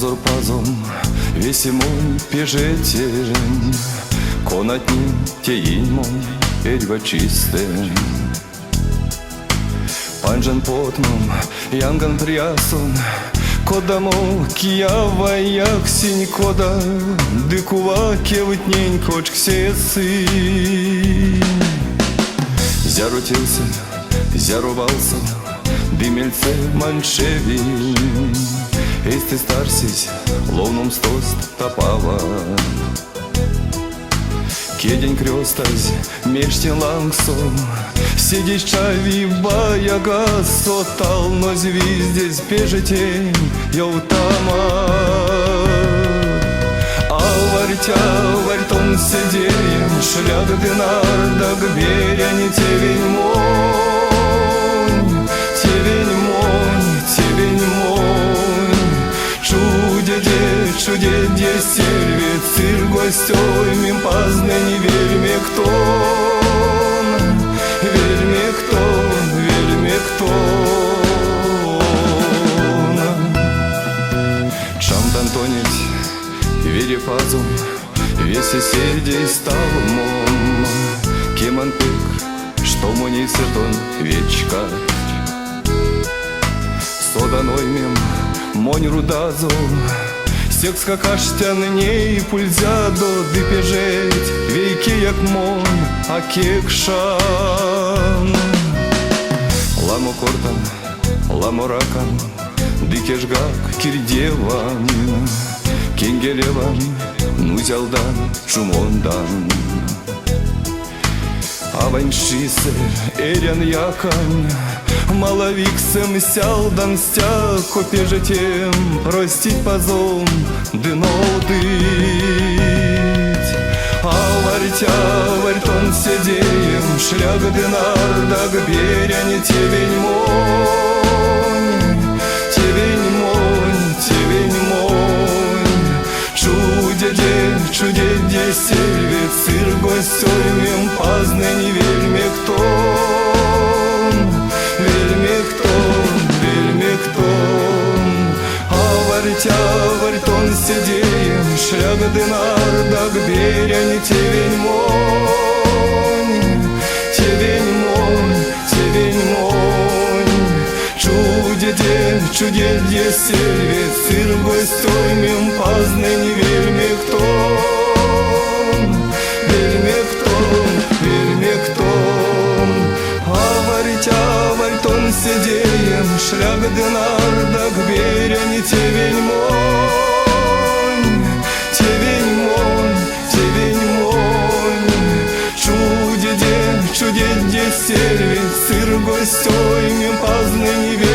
Позор пазом весимой пежетен, конатни теин мой перьва чистый. Панжан потмом янган прясон, кодамо киява як синь кода, дыкува кевытнень кочк сесы. Зярутился, зярувался, дымельце маншеви. Este старсись, ловном стост топава. Кедень крёстась, мештен лангсон, сидишь чавива яга сотал, но звездесь пежетень яутама. А вартя вартон сидеем, шляг динар, да гверя не тевень монь, тевень монь, тевень монь. Чудеде сельве, цир гостёй, мим пазне не вельме кто, вельме кто, вельме кто. Чам тантонить, вере пазум, весь соседей стал мом. Кеман пык, что муни сертон вечка. Соданой мим, монь рудазу, всех скакаштян ней пульзядо, дипежеть, вейки як монь, а кекшан. Ламо кортан, ламо ракан, дикежгак кирдеван, кенгелеван, нузялдан, чумондан. Аваншисе, эрян якан, маловиксем сялдан стяг, копежетем, простить позом, дынодыть. А вартя вартон сидеем, шляг дынар, да гберя не тевень монь, тевень монь, тевень монь. Чудеде сельве, цир гостёй, мим пазне не вельме кто, вельме кто, вельме кто. А вартя вартон сидеем, шляг дынар, да гберя не тевень монь, тевень монь, тевень монь. Чудеде сельве, цир гостёй, мим пазне не вельме кто, вельме кто, вельме кто. А вартя вартон сидеем, шляг дынар, да гберя не тевень монь, тевень монь, тевень монь. Чудеде сельве, цир гостёй, мим пазне не вельме.